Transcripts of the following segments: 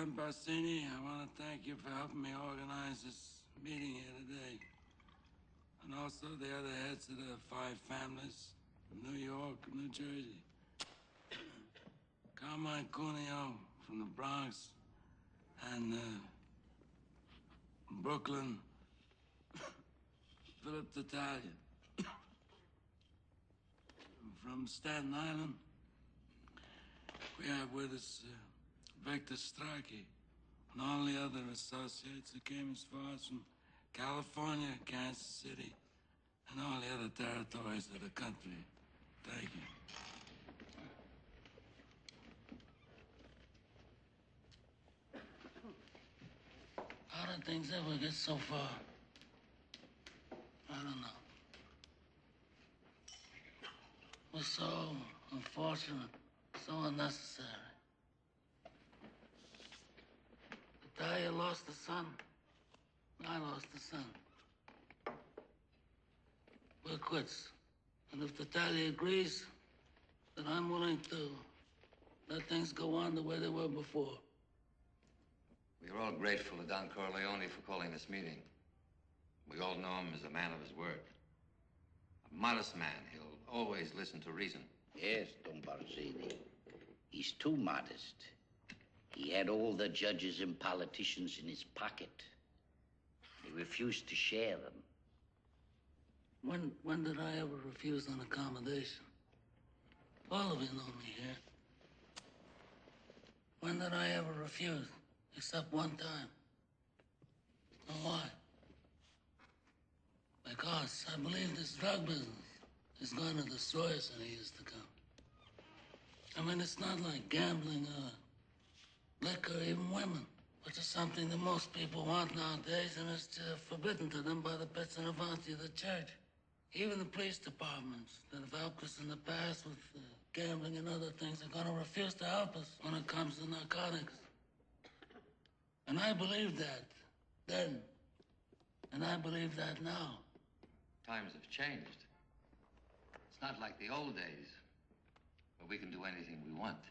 President Bassini, I want to thank you for helping me organize this meeting here today. And also the other heads of the 5 families from New York, New Jersey. Carmine Cuneo from the Bronx, and Brooklyn, Philip Tattaglia. From Staten Island, we have with us Victor Strachey and all the other associates that came as far as from California, Kansas City, and all the other territories of the country. Thank you. How did things ever get so far? I don't know. It was so unfortunate, so unnecessary. Talia lost a son. I lost a son. We're quits. And if Talia agrees, then I'm willing to let things go on the way they were before. We're all grateful to Don Corleone for calling this meeting. We all know him as a man of his word. A modest man. He'll always listen to reason. Yes, Don Barzini. He's too modest. He had all the judges and politicians in his pocket. He refused to share them. When did I ever refuse an accommodation? All of you know me here. When did I ever refuse? Except one time. And why? Because I believe this drug business is going to destroy us in the years to come. I mean, it's not like gambling or liquor, even women, which is something that most people want nowadays, and it's forbidden to them by the bits and avanti of the church. Even the police departments that have helped us in the past with gambling and other things are going to refuse to help us when it comes to narcotics. And I believed that then, and I believe that now. Times have changed. It's not like the old days, where we can do anything we want.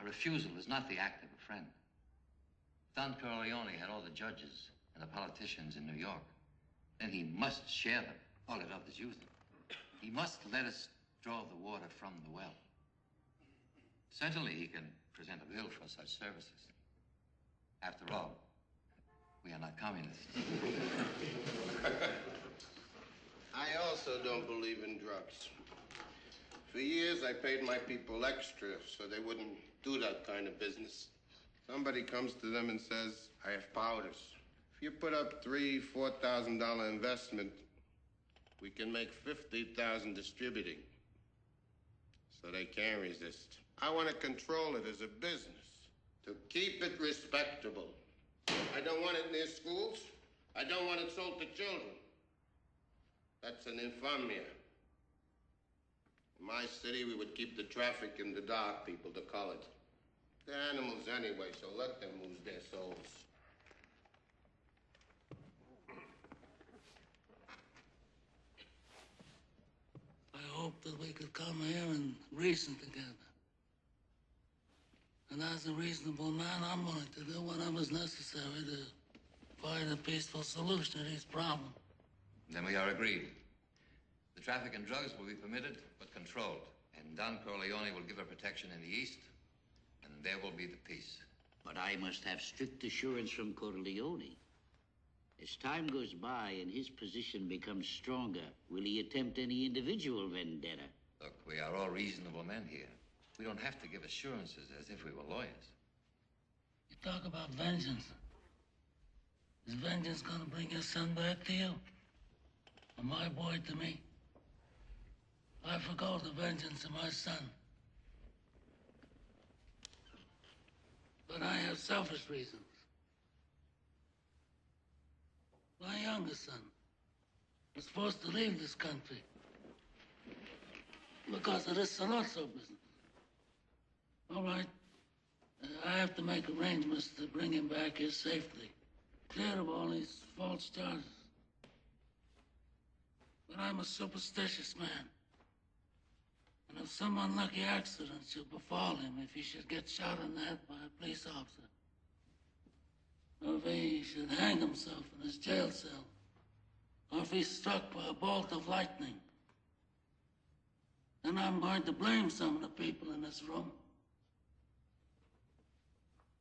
A refusal is not the act of a friend. Don Corleone had all the judges and the politicians in New York. Then he must share them. All it does is use them. He must let us draw the water from the well. Certainly he can present a bill for such services. After all, we are not communists. I also don't believe in drugs. For years, I paid my people extra so they wouldn't do that kind of business. Somebody comes to them and says, I have powders. If you put up $3,000-4,000 investment, we can make $50,000 distributing. So they can't resist. I want to control it as a business, to keep it respectable. I don't want it near schools. I don't want it sold to children. That's an infamia. In my city, we would keep the traffic in the dark, people, the colored. They're animals anyway, so let them lose their souls. I hope that we could come here and reason together. And as a reasonable man, I'm willing to do whatever's necessary to find a peaceful solution to these problems. Then we are agreed. The traffic in drugs will be permitted, but controlled. And Don Corleone will give her protection in the East, and there will be the peace. But I must have strict assurance from Corleone. As time goes by and his position becomes stronger, will he attempt any individual vendetta? Look, we are all reasonable men here. We don't have to give assurances as if we were lawyers. You talk about vengeance. Is vengeance gonna bring your son back to you? Or my boy to me? I forgo the vengeance of my son. But I have selfish reasons. My youngest son was forced to leave this country because of this Salazzo business. All right, I have to make arrangements to bring him back here safely, clear of all these false charges. But I'm a superstitious man. And if some unlucky accident should befall him, if he should get shot in the head by a police officer, or if he should hang himself in his jail cell, or if he's struck by a bolt of lightning, then I'm going to blame some of the people in this room.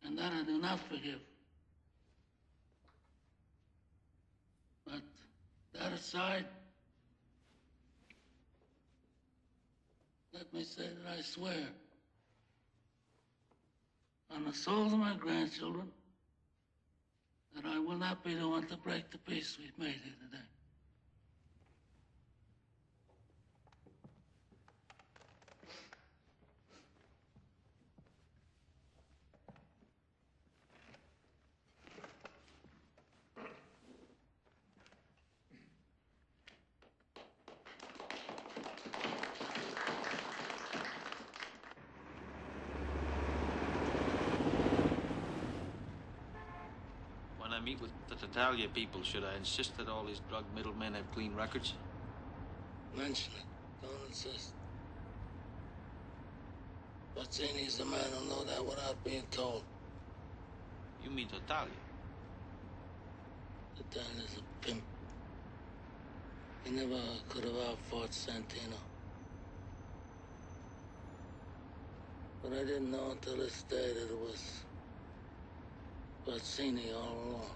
And that I do not forgive. But that aside, let me say that I swear on the souls of my grandchildren that I will not be the one to break the peace we've made here today. When I meet with the Tatalia people, should I insist that all these drug middlemen have clean records? Mention it. Don't insist. Bazzini's the man who'll know that without being told. You mean Tatalia? Tatalia's a pimp. He never could have outfought Santino. But I didn't know until this day that it was Bazzini all along.